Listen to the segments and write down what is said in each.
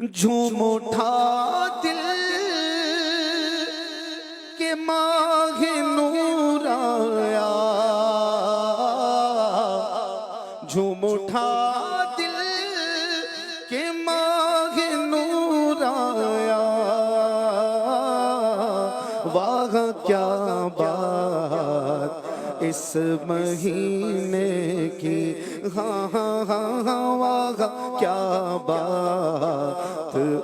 جھوم اٹھا دل کہ ماہ نور آیا، جھوم اٹھا دل کہ ماہ نور آیا، واہ کیا بات اس مہینے کی، ہاں ہاں ہاں ہاں واہ کیا بات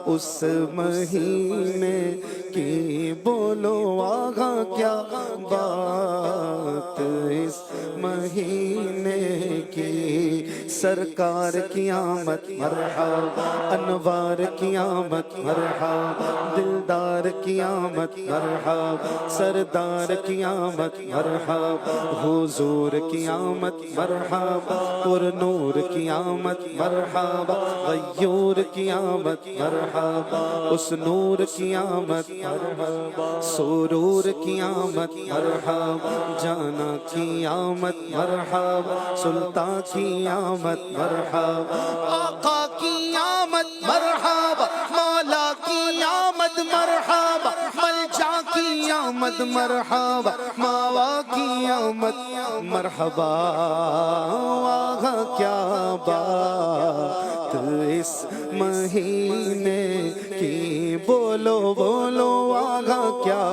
اس مہینے کی، بولو واہ کیا بات اس مہینے کی، سرکار کی آمد مرحبا، انوار کی آمد مرحبا، دلدار کی آمد مرحبا، سردار کی آمد مرحبا، حضور کی آمد مرحبا، پر نور کی آمد مرحبا، غیور کی آمد مرحبا، اس نور کی آمد مرحبا، سرور کی آمد مرحبا، جانا کی آمد مرحبا، سلطان کی آمد مرحبا، آقا کی آمد مرحبا، مولا کی آمد مرحبا، ملجا کی آمد مرحبا، ماوا کی آمد مرحبا، واہ کیا بات اس مہینے کی، بولو بولو واہ کیا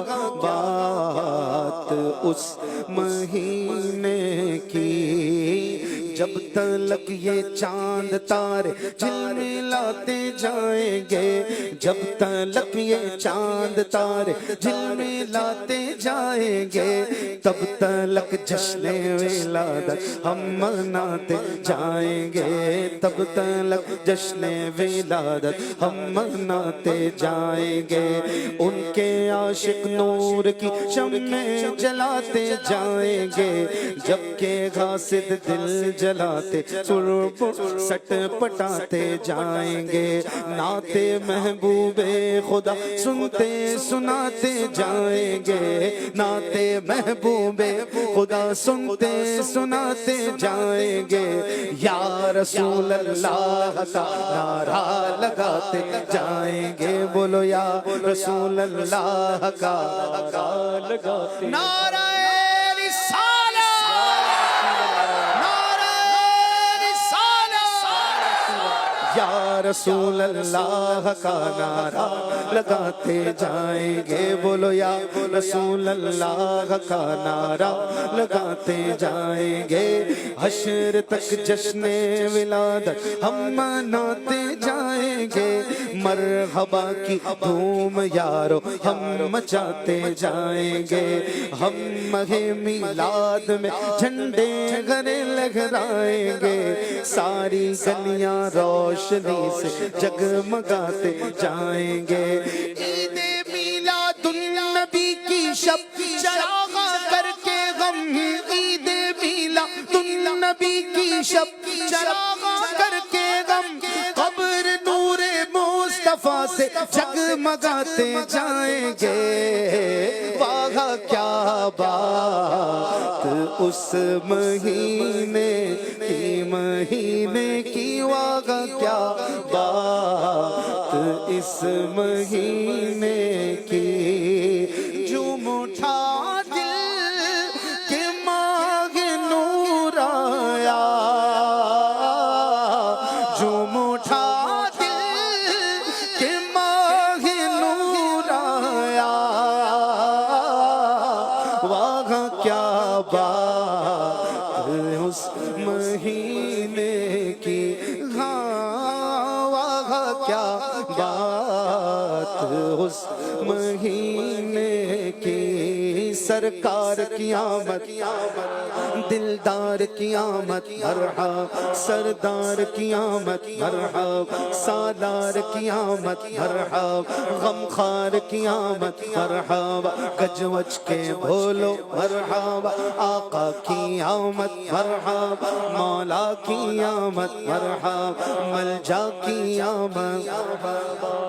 بات اس مہینے کی، جب تلک یہ چاند تارے جھلملاتے جائیں گے، جب تلک یہ چاند تارے جھلملاتے جائیں گے، تب تلک جشن ولادت ہم مناتے جائیں گے، تب تلک جشن ولادت ہم مناتے جائیں گے، ان کے عاشق نور کی شمعیں جلاتے جائیں گے، جبکہ غاصب دل جلاتے سٹ پٹاتے جائیں گے، نعت محبوب خدا سنتے سناتے جائیں گے، نعت محبوب خدا سنتے سناتے جائیں گے، یا رسول اللہ کا نعرہ لگاتے جائیں گے، بولو یا رسول اللہ کا نعرہ لگاتے، نعرہ یا رسول اللہ کا نعرہ لگاتے جائیں گے، بولو یا رسول اللہ کا نعرہ لگاتے جائیں گے، حشر تک جشن ولادت ہم مناتے جائیں گے، مرحبا کی دھوم یارو ہم مچاتے جائیں گے، ہم ماہ میلاد میں جھنڈے گھرے لہرائیں گے، ساری گلیاں روشنی سے جگمگاتے جائیں گے، عید میلاد النبی کی شب چراغ کر کے غم، عید میلاد النبی کی شب چراغ کر کے غم، قبر نور مصطفیٰ سے جگمگاتے جائیں گے، واہ کیا بات اس مہینے کی، واہ کیا بات اس مہینے کی، جھوم اٹھا دل کہ ماہ نور آیا، جھوم اٹھا دل کہ ماہ نور آیا، واہ کیا بات اس مہینے کی، ہاں واہ کیا بات اس مہینے کی، سرکار کی آمد دلدار کی آمد مرحبا، سردار کی آمد مرحبا، سالار کی آمد مرحبا، غمخوار کی آمد مرحبا، گجوج کے بولو مرحبا، آقا کی آمد مرحبا، مولا کی آمد مرحبا، ملجا کی آمد،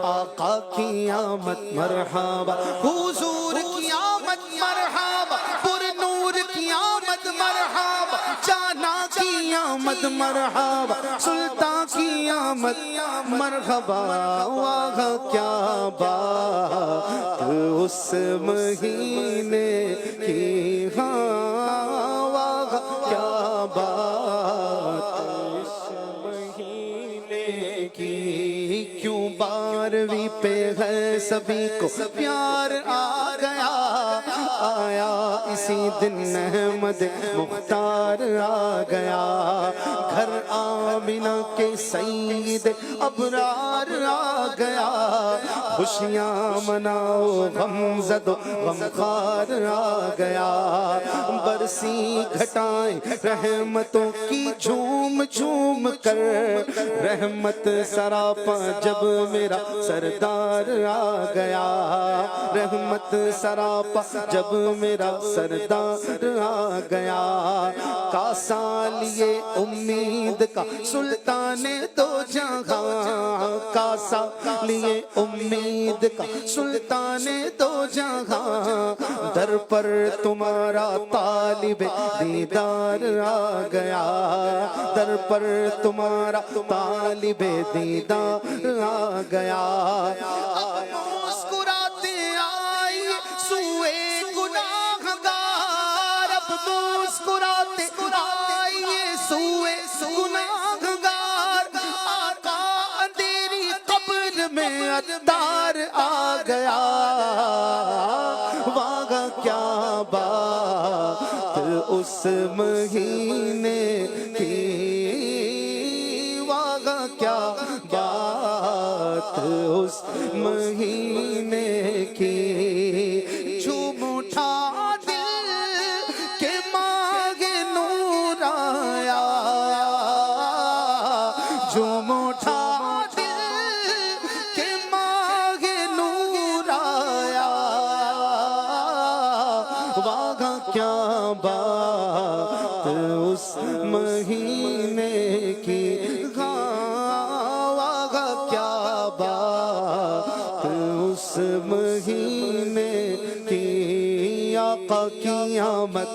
آقا کی آمد مرحبا، حضور کی آمد مرحبا، پر نور کی آمد مرحبا، جانا کی آمد آمد مرحبا سلطان کی آمد مرحبا واہ کیا بات اس مہینے کی ہاں واہ کیا بات اس مہینے کی کیوں بارہویں پہ ہے سبھی کو پیار آ گیا آیا اسی دن احمد مختار آ گیا گھر آمنہ کے سید ابرار آ گیا خوشیاں مناؤ غم زد و غمخوار آ گیا برسی گھٹائیں رحمتوں کی جھوم جھوم کر رحمت سراپا جب میرا سردار آ گیا رحمت سراپا جب میرا سردار آ گیا کاسا لیے امید کا سلطان دو جہاں کاسا لیے امید کا سلطان دو جہاں در پر تمہارا طالب دیدار آ گیا در پر تمہارا طالب دیدار آ گیا مسکراتے آئی سوئے گناہگار اب مسکراتے آئیے سوئے گناہگار آقا اندھیری قبر میں عطار آ گیا واہ کیا بات اس مہینے کی واہ کیا بات اس مہینے کی جھوم اٹھا دل کے مانگے نور آیا جھوم اٹھا دل کے مانگے نور آیا واہ کیا بات اس مہینے کی واہ کیا بات اس مہینے کی آقا کی آمد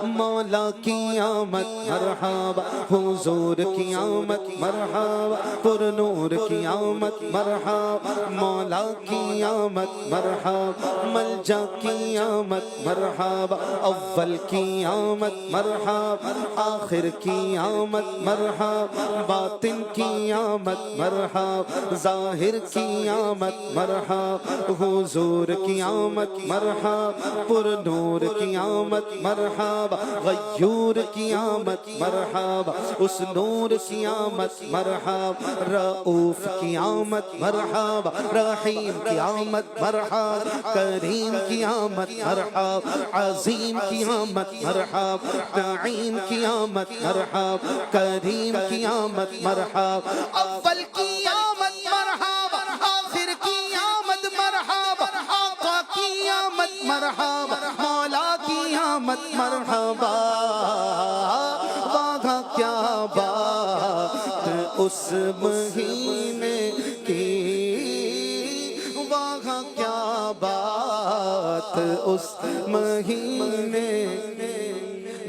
مولا کی آمد مرحبا حضور کی آمد مرحبا پر نور کی آمد مرحبا مولا کی آمد مرحبا ملجا کی آمد مرحبا اول کی آمد مرحبا آخر کی آمد مرحبا باطن کی آمد مرحبا ظاہر کی آمد مرحبا حضور کی آمد مرحبا پر نور کی آمد مرحبا غیور کی آمد مرحبا اس نور کی آمد مرحبا رؤوف کی آمد مرحبا رحیم کی آمد مرحبا کریم کی آمد مرحبا عظیم کی آمد مرحبا نعیم کی آمد مرحبا کریم کی آمد مرحبا اول کی آمد مرحبا آخر کی آمد مرحبا آقا کی آمد مرحبا مولا کی آمد مرحبا واہ کیا بات اس مہینے کی واہ کیا بات اس مہینے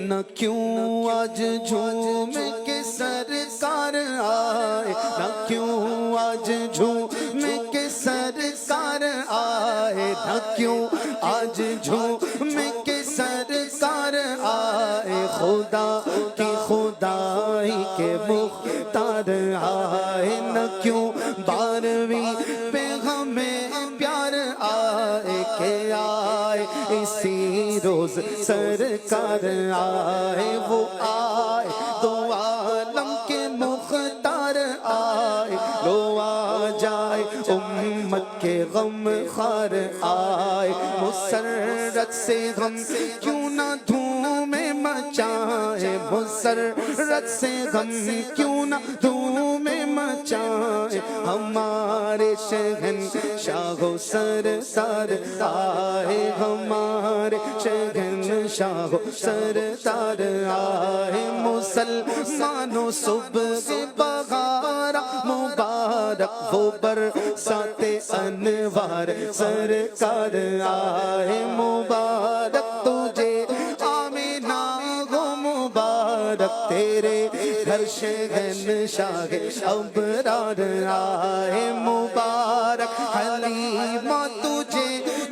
نہ کیوں آج جھوم کے سرکار آئے نہ کیوں آج جھوم کے سرکار آئے نہ کیوں آج جھوم کے سرکار آئے خدا کی خدائی کے مختار آئے نہ کیوں بارہویں پہ ہمیں پیار آئے کہ آئے اسی روز سرکار آئے وہ آئے دو عالم کے مختار آئے لو آ جائے امت کے غم خار آئے مسرت سے غم کیوں نہ دھومیں مچائے مسرت سے غم کیوں نہ دھومیں مچائے ہمارے شہنشاہ و سردار آئے ہمارے شہنشاہ و سردار آئے مسلمانوں صبح بہار مبارک وہ برسات انوار سرکار آئے مبارک تجھے آمینہ ہو مبارک تیرے تیرے گھر شہنشاہ ابرار آئے مبارک حلیمہ تجھے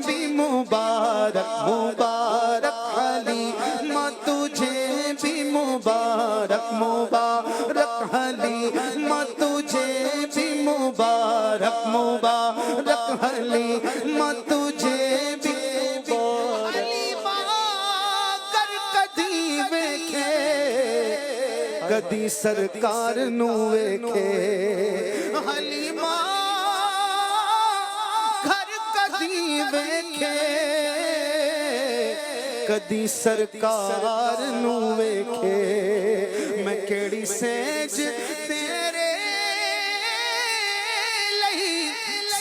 بھی مبارک مبارک حلیمہ تجھے بھی مبارک مبارک حلیمہ تجھے بھی مبارک مبارک حلیمہ تجھے بھی مبارک حلیمہ کر کدی ویکھے کدی سرکار نو ویکھے حلیمہ گھر کدی ویکھے کدی سرکار نو ویکھے میں کیڑی سیج تیرے لئی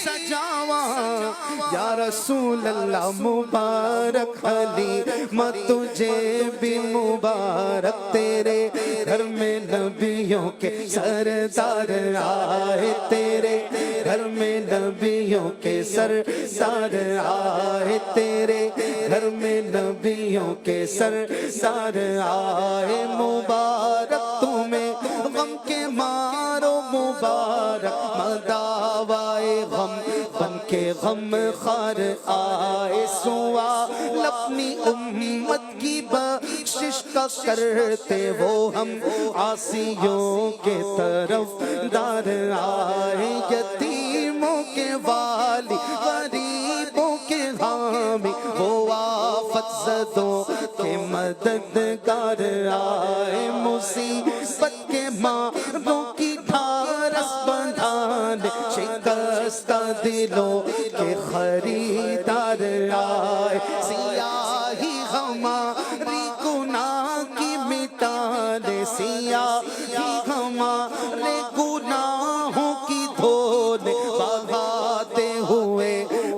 سجاواں یا رسول اللہ مبارک حلیمہ تجھے بھی مبارک تیرے گھر میں نبیوں کے سردار آئے تیرے گھر میں نبیوں کے سردار آئے تیرے گھر میں نبیوں کے سردار آئے مبارک تمہیں غم کے مارو مبارک مداوائے غم بن کے غم خار آئے سوال اپنی امت کی بخشش کا کرتے وہ ہم عاصیوں کے طرف دار آئے یتیموں کے والی غریبوں کے حامی وہ آفت زدوں کے مددگار آئے مصیبت کے ماروں کی ڈھارس بندھانے شکستہ دلوں کے خریدار آئے سیاہی ہماری گناہ کی مٹانے سیاہی ہمارے گناہوں کی دھونے بہاتے ہوئے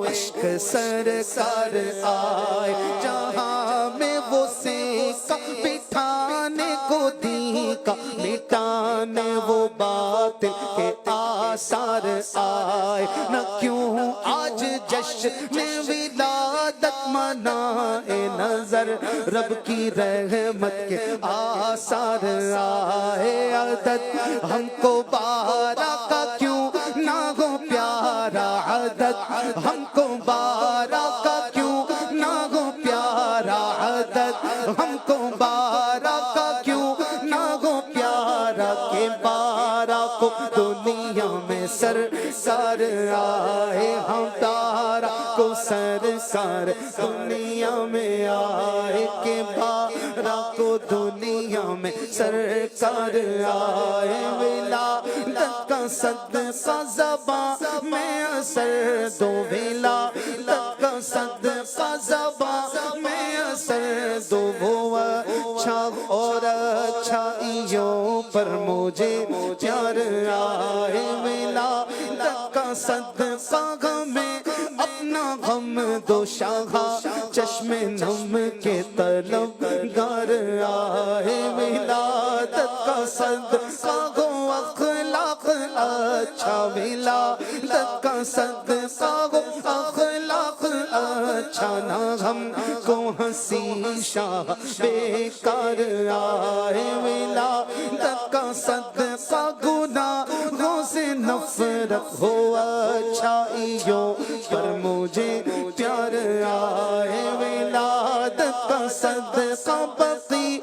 عشق سرکار آئے جہاں میں وہ سیکا بٹھانے کو دیکھا مٹانے وہ باطل کے آثار آئے نہ کیوں آج جشن ولادت منائے نظر رب کی رحمت کے آثار آئے عدد ہم کو 12 کا کیوں نہ ہو پیارا عدد ہم کو 12 کا کیوں نہ ہو پیارا عدد ہم کو 12 کا کیوں نہ ہو پیارا کہ 12 کو دنیا میں سرکار آئے ہم 12 کو سرکار دنیا میں آئے کہ 12 کو دنیا میں سرکار آئے ولادت کا صدقہ زباں میں اثر دو ولادت کا صدقہ زباں میں اثر دو وہ اچھا اور اچھائیوں پر مجھے پیار آئے ولادت کا صدقہ ہمیں اپنا غم دو شاہا چشم نم کے طلبگار آئے ولادت کا صدقہ ہو اخلاق اچھا ولادت کا صدقہ ہو اخلاق اچھا نہ ہم کو ہنسی شاہ بیکار آئے ولادت کا صدقہ گناہوں سے نفرت ہو اچھائیوں پر مجھے پیار آئے ولادت کا صدقہ بقی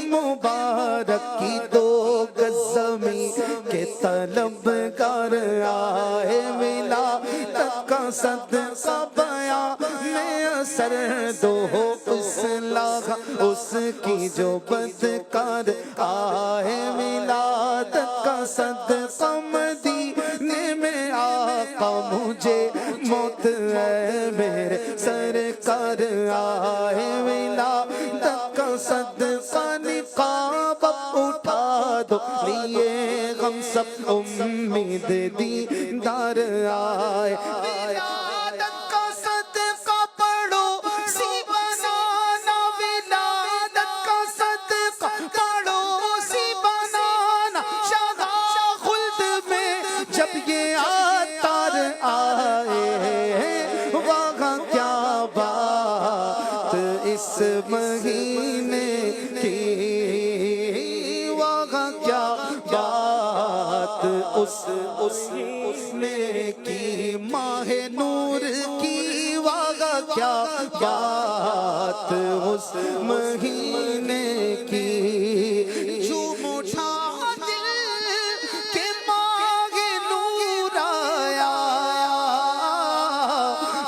مبارک کی 2 گز زمین کے طلبگار آئے ولادت کا صدقہ بیاں میں اثر دو ہو اصلاح اس کی جو بدکار آئے ولادت کا صدقہ مدینے میں آقا مجھے موت ہے میرے سرکار آئے ولادت کا صدقہ نقاب اٹھا دو لیے غم سب امید دیدار آئے ولادت کا صدقہ پڑھو سی بنانا ولادت کا صدقہ پڑھو سی بنانا شاہ خلد میں جب یہ آتار آئے وہاں کیا بات اس مہینے کی اس نے کی ماہ نور کی واغا کیا بات اس مہینے کی جھوم اٹھا دل کہ ماہ نور آیا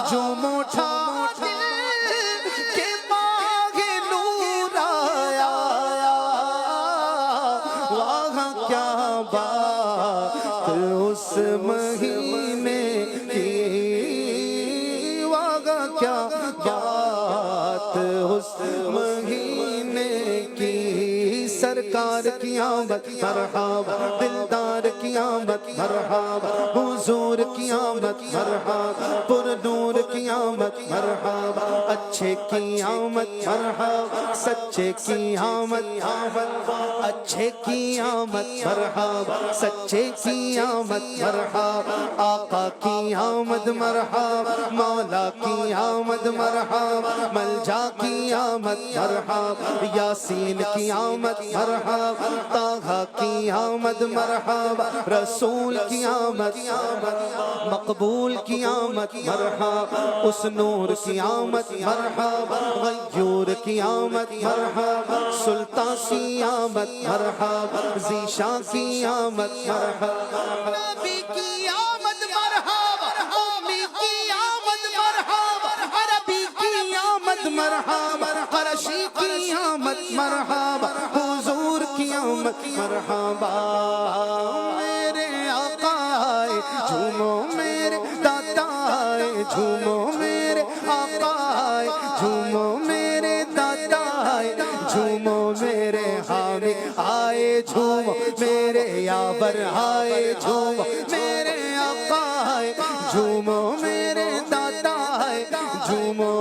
جھوم اٹھا دل کہ ماہ نور آیا وہاں کیا بات اس مہینے کی وہاں کیا بات اس مہینے کی سرکار کی آمد مرحبا دلدار کی آمد مرحبا حضور کی آمد مرحبا پر نور کی آمد مرحبا اچھے کی آمد مرحبا سچے کی آمد اچھے کی آمد مرحبا سچے کی آمد مرحبا آقا کی آمد مرحبا مولا کی آمد مرحبا ملجا کی آمد مرحبا یاسین کی آمد مرحبا طٰہٰ کی آمد مرحبا رسول کی آمد مقبول کی آمد مرحبا اس نور کی آمد مرحبا غیور کی آمد مرحبا سلطان کی آمد مرحبا ذیشان کی آمد مرحبا نبی کی آمد مرحبا امی کی آمد مرحبا عربی کی آمد مرحبا قرشی کی آمد مرحبا حضور کی آمد مرحبا میرے آقا آئے جھومو میرے دادا آئے جھومو میرے آقا آئے جھومو میرے دادا آئے جھومو میرے حامی آئے جھومو میرے یاور آئے جھومو میرے آقا آئے جھومو میرے دادا آئے جھومو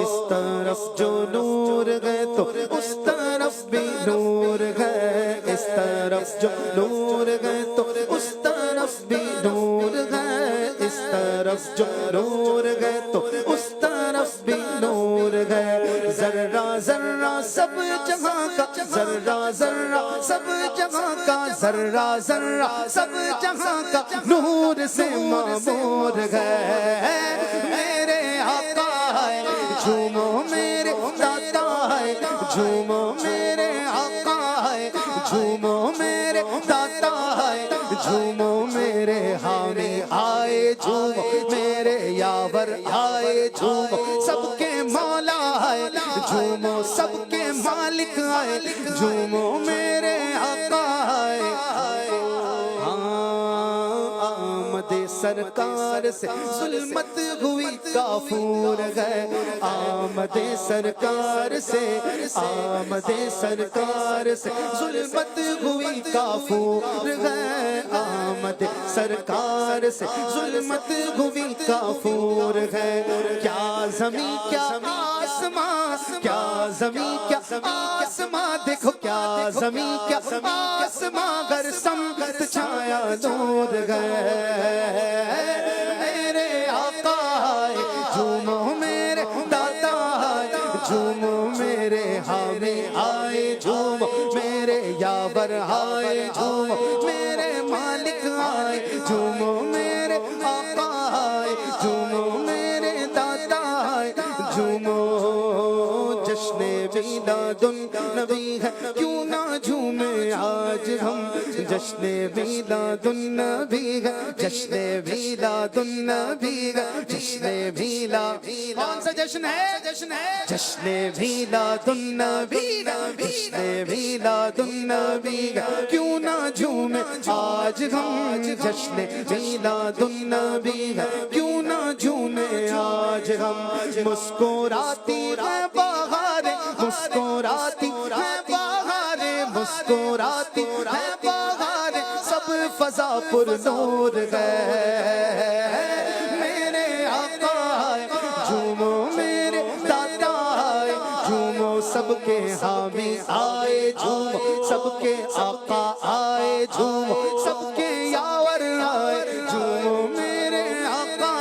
اس طرف جو نور گئے تو اس طرف بھی نور گئے اس طرف جو نور گئے تو اس طرف بھی نور گئے اس طرف جو نور گئے تو اس طرف بھی نور گئے ذرہ ذرہ سب جہاں کا ذرہ ذرہ سب جہاں کا ذرہ ذرہ سب جہاں کا نور سے معمور گئے میرے آقا آئے جھومو میرے دادا آئے جھومو میرے آقا آئے جھومو میرے دادا آئے جھومو میرے حامی آئے جھومو میرے یاور آئے جھومو سب کے مولا آئے جھومو سب کے مالک آئے جھومو میرے آقا آئے آمد سرکار سے ظلمت ہوئی کافور گئے آمد سرکار سے آمد سرکار سے ظلمت ہوئی کافور گئے آمد سرکار سے ظلمت ہوئی کافور گئے کیا زمین کیا آسمان کیا زمین کیا آسمان دیکھو کیا زمین کیا آسمان گر سمت چھایا دور گئے میرے آقا آئے جھومو میرے دادا آئے جھومو میرے حامی آئے جھومو میرے یاور آئے جھومو میرے مالک آئے جھومو میرے آقا آئے جھومو میرے دادا آئے جھومو جشن میلاد النبی ہے کیوں نہ جھومے آج ہم جشن میلاد النبی ہے جشن میلاد النبی ہے جشن میلاد کون سا جشن ہے جشن میلاد النبی جشن میلاد النبی کیوں نہ جھومے آج ہم جشن میلاد النبی کیوں نہ جھومے آج ہم مسکراتی ہے بہاریں مسکراتی ہے بہاریں مسکراتی ہے بہاریں سب فضا پر نور گئے میرے آقا آئے جھومو میرے دادا آئے جھومو سب کے حامی آئے جھومو سب کے آقا آئے جھومو سب کے یاور آئے جھومو میرے آقا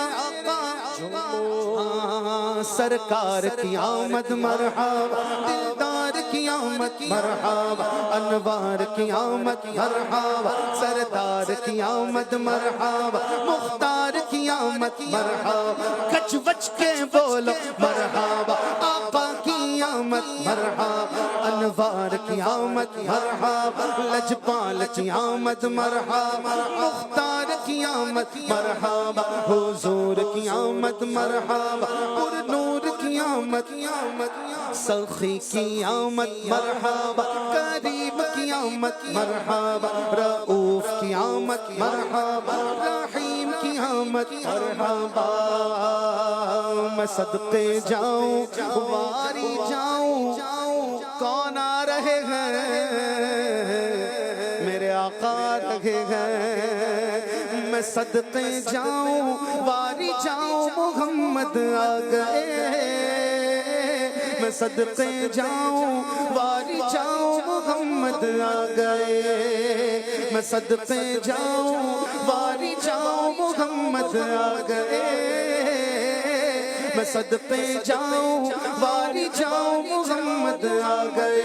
جھومو سرکار کی آمد مرحبا دلدار کی آمد مرحبا انوار کی آمد مرحبا سردار کی آمد مرحبا مختار کی آمد مرحبا کچ بچ کے بولو مرحبا آقا کی آمد مرحبا انوار کی آمد مرحبا لجپال کی آمد مرحبا مختار کی آمد مرحبا حضور کی آمد مرحبا پر نور کی آمد سخی کی آمد مرحبا کریم کی آمد مرحبا رؤوف کی آمد مرحبا رحیم کی آمد مرحبا میں صدقے جاؤں واری جاؤں کون آ رہے ہیں میرے آقا رہے ہیں میں صدقے جاؤں واری جاؤں محمد آ گئے میں صدقے جاؤں واری جاؤں محمد آ گئے میں صدقے جاؤں واری جاؤں محمد آ گئے میں صدقے جاؤں واری جاؤں محمد آ گئے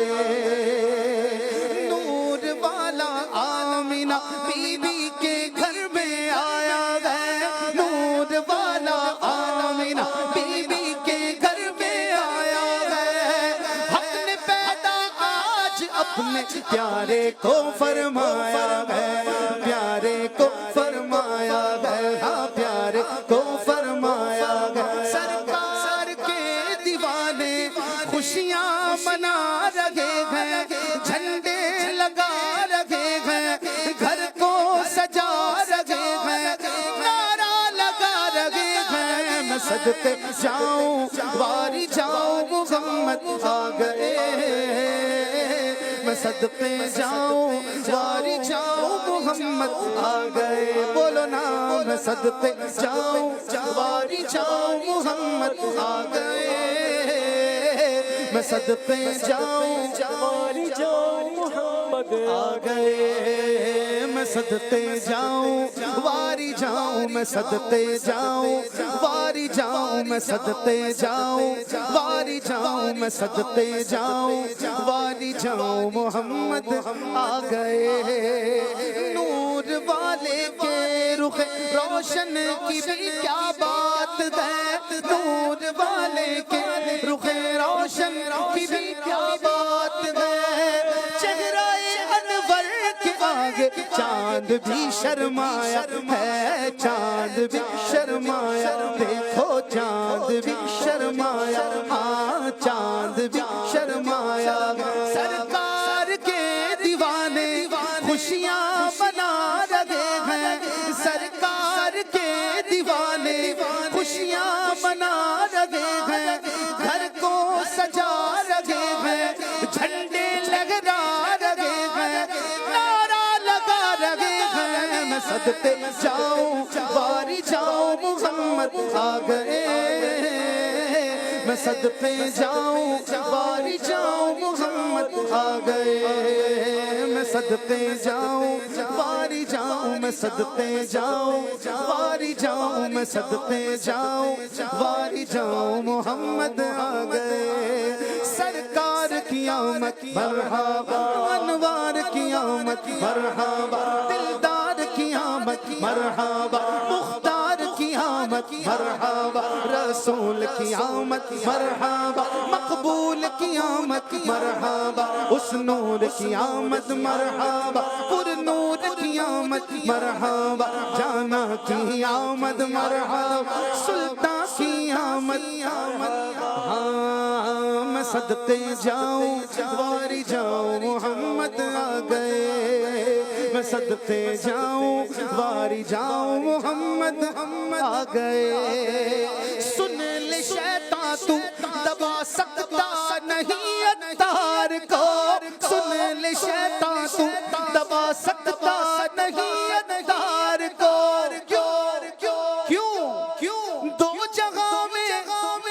نور والا آمینہ بی بی کے گھر میں آیا ہے نور والا آمینہ بی بی کے گھر میں آیا ہے حق نے پیدا آج اپنے پیارے کو فرمایا ہے پیارے کو فرمایا ہے ہاں پیارے کو فرمایا ہے سرکار کے دیوانے خوشیاں منا رہے ہیں جھنڈے لگا رہے ہیں گھر کو سجا رہے ہیں نعرہ لگا رہے ہیں میں صدقے جاؤں واری جاؤں محمد آ گئے میں صدقے جاؤں واری جاؤں محمد آ گئے بولو نا میں صدقے جاؤں واری جاؤں محمد آ گئے میں صدقے جاؤں واری جاؤں محمد آ گئے میں صدقے جاؤں واری جاؤں میں صدقے جاؤں واری جاؤں میں صدقے جاؤں واری جاؤں میں صدقے جاؤں واری جاؤں محمد آ گئے نور والے کے رخ روشن کی بھی کیا بات ہے نور والے کے رخ روشن کی بھی کیا بات ہے چہرہ انور کے آگے چاند بھی شرمایا ہے چاند بھی شرمایا دیکھو چاند بھی شرمایا ہاں چاند بھی شرمایا سرکار کے دیوانے خوشیاں منا رہے ہیں سرکار کے دیوانے خوشیاں منا رہے ہیں گھر کو سجا رہے ہیں جھنڈے لہرا رہے ہیں نعرہ لگا رہے ہیں میں صدقے جاؤں واری جاؤں محمد آ گئے میں صدقے جاؤں واری جاؤں محمد آ گئے میں صدقے جاؤں واری جاؤں میں صدقے جاؤں واری جاؤں میں صدقے جاؤں واری جاؤں محمد آ گئے سرکار کی آمد مرحبا انوار کی آمد مرحبا دلدار کی آمد مرحبا مختار کی آمد مرحبا رسول کی آمد مرحبا مقبول کی آمد مرحبا اس نور کی آمد مرحبا پر نور کی آمد مرحبا جانا کی آمد مرحبا سلطان کی آمد ہاں میں صدقے جاؤں واری جاؤں محمد آ گئے میں صدقے جاؤں واری جاؤں محمد آ گئے سن لے شیطان تو دبا سکتا نہیں اتار کو سن لے شیطان تو دبا سکتا نہیں اتار کو کیوں دو جگہ میں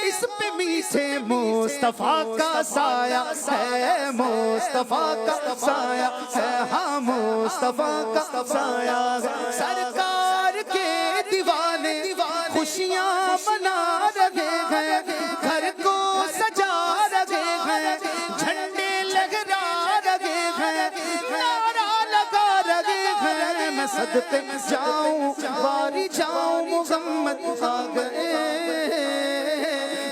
اس پہ میسے مصطفیٰ کا سایہ ہے مصطفیٰ کا سایہ ہے ہاں مصطفیٰ کا سایہ ہے سرکار کے دیوانے خوشیاں منا رہے ہیں گھر کو سجا رہے ہیں جھنڈے صدقے جاؤں واری جاؤں محمد آ گئے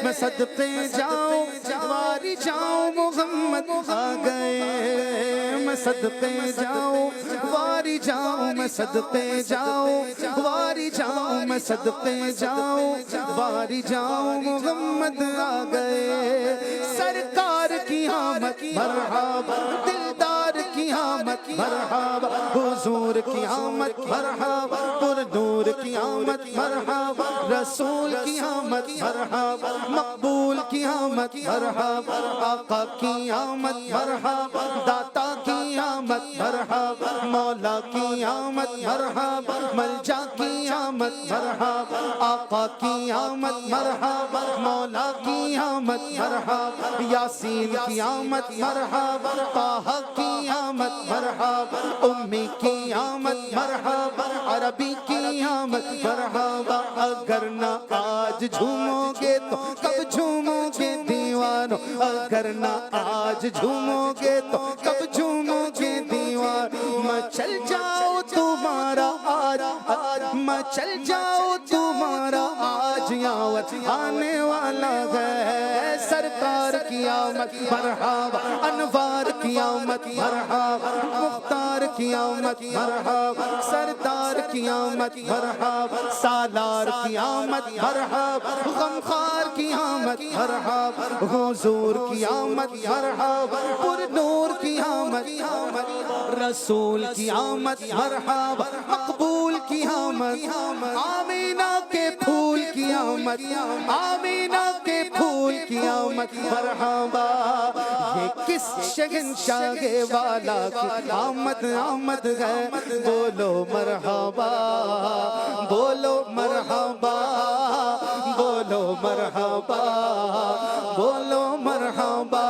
میں صدقے جاؤں واری جاؤں محمد آ گئے میں صدقے جاؤں واری جاؤں میں صدقے جاؤں واری جاؤں میں صدقے جاؤں واری جاؤں محمد آ گئے سرکار کی آمد مرحبا دلدار کی آمد مرحبا حضور کی آمد مرحبا پر نور کی آمد مرحبا رسول کی آمد مرحبا مقبول کی آمد مرحبا آقا کی آمد مرحبا داتا کی آمد مرحبا مولا کی آمد مرحبا ملجا کی آمد مرحبا آقا کی آمد مرحبا مولا کی آمد مرحبا یاسین کی آمد مرحبا طہ کی آمد مرحبا امی کی آمد مرحبا عربی کی آمد مرحبا اگر نہ آج جھومو گے تو کب جھومو گے دیوانو اگر نہ آج جھومو گے تو کب جھومو گے دیوانو مچل جاؤ تمہارا آج مچل جاؤ تمہارا آج یاوت آنے والا ہے سرکار کی آمد مرحبا انوار کی آمد مرحبا مختار کی آمد مرحبا سردار کی آمد مرحبا سالار کی آمد مرحبا غمخوار کی آمد مرحبا حضور کی آمد مرحبا پر نور کی آمد رسول کی آمد مرحبا مقبول کی آمد آمینہ کے پھول کی آمد آمینہ کے پھول کی آمد مرحبا یہ کس شہنشاہ والا کی آمد آمد ہے بولو مرحبا بولو مرحبا بولو مرحبا بولو مرحبا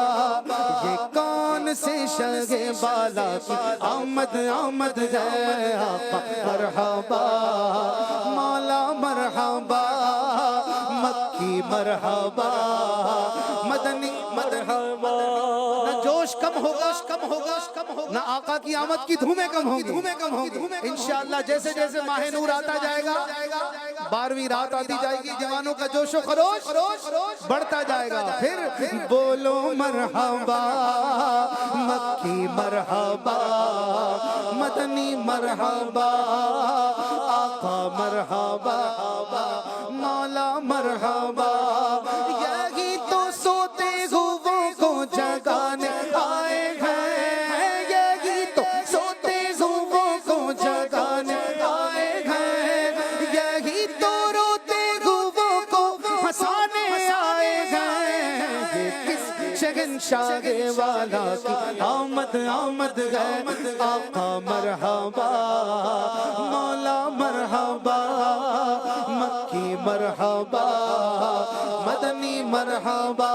یہ کون سے شاہ والا کی آمد آمد ہے آقا مرحبا مولا مرحبا مکی مرحبا مدنی مرحبا نہ جوش کم ہوگا نہ آقا کی آمد کی دھومیں کم ہوگی انشاءاللہ جیسے جیسے ماہ نور آتا جائے گا 12ویں رات آتی جائے گی جوانوں کا جوش و خروش بڑھتا جائے گا پھر بولو مرحبا مکی مرحبا مدنی مرحبا آقا مرحبا مولا مرحبا یہی تو سوتے ہووں کو جگانے آئے ہیں یہی تو سوتے ہووں کو جگانے آئے ہیں یہی تو روتے ہووں کو ہنسانے آئے ہیں یہ کس شہنشاہ والا کی آمد آمد ہے آقا مرحبا مولا مرحبا مکی مرحبا مدنی مرحبا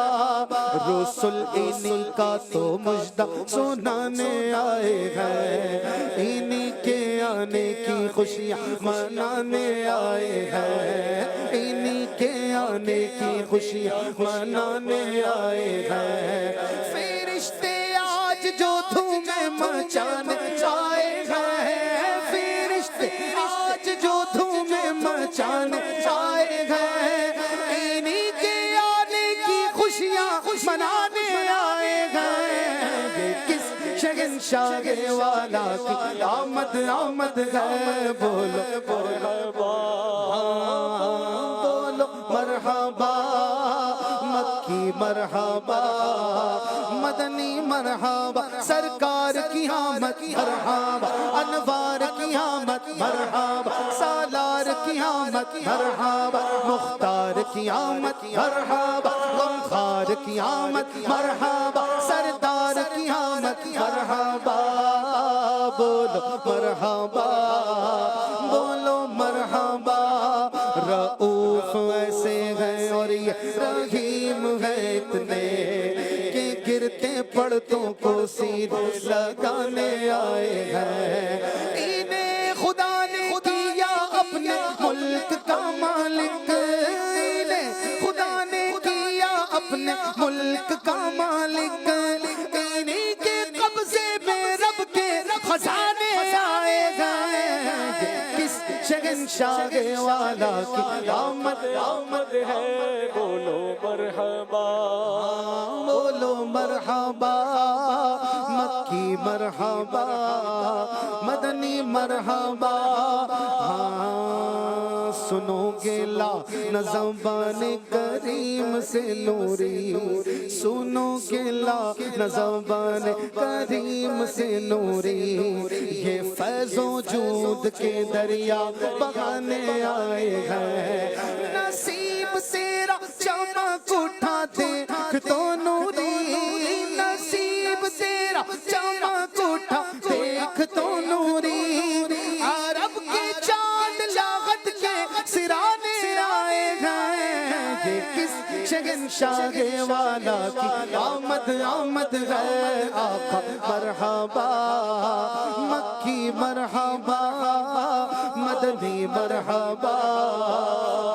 رسول انہی کا تو مجدہ سنانے آئے ہیں انہی کے آنے کی خوشیاں منانے آئے ہیں انہی کے آنے کی خوشیاں منانے آئے ہیں فرشتے آج جو دھومیں مچانے آئے ہیں فرشتے آج جو دھومیں مچانے آئے ہیں انہی کے آنے کی خوشیاں منانے آئے ہیں یہ کس شہنشاہ والا کی آمد آمد ہے بولو بولو بولو مرحبا مکی مرحبا مدنی مرحبا سرکار کی آمد مرحبا انوار کی آمد مرحبا سالار کی آمد مرحبا مختار کی آمد مرحبا غمخوار کی آمد مرحبا سردار کی آمد مرحبا بولو مرحبا بولو مرحبا رؤوف ایسے ہیں اور یہ رحیم ہے اتنے کہ گرتے پڑتوں کو سیدھے لگانے آئے ہیں انہیں خدا نے کیا اپنے ملک کا مالک انہیں خدا نے کیا اپنے ملک کا مالک انہیں کے قبضے میں رب کے خزانے آئے گئے شہنشاہ والا کی آمد آمد ہے، بولو مرحبا، بولو مرحبا، مکی مرحبا، مدنی مرحبا. ہاں سنو گے لا نظام کریم سے نوری، سنو گے لا نظام کریم سے نوری. یہ فیض و جود کے دریا بہانے آئے ہیں، نصیب تیرا چمک اٹھا دیکھ تو نوری، نصیب تیرا چمک اٹھا دیکھ تو نوری. عرب کے چاند لاغت کے سرانے آئے ہیں، یہ کس شہنشاہ والا کی آمد آمد ہے. آقا مرحبا، مکی مرحبا، مدنی مرحبا،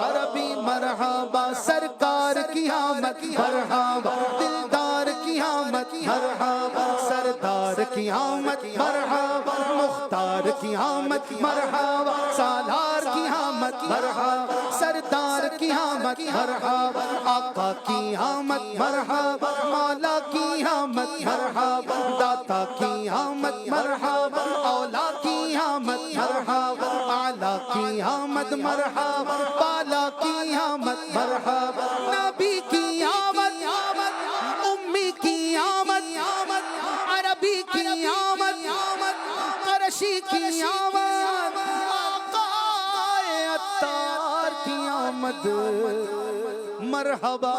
عربی مرحبا. سرکار کی آمد مرحبا، دلدار کی آمد مرحبا، سردار کی آمد مرحبا، مختار کی آمد مرحبا، سالار کی آمد مرحبا، سردار کی آمد مرحبا، آقا کی آمد مرحبا، مولا کی آمد مرحبا، داتا کی آمد مرحبا، اولا کی آمد مرحبا، اعلیٰ کی آمد مرحبا، بالا کی آمد مرحبا. نبی کی آمد، امی کی آمد، عربی کی آمد، قرشی کی آمد، آقا عطار کی آمد مرحبا.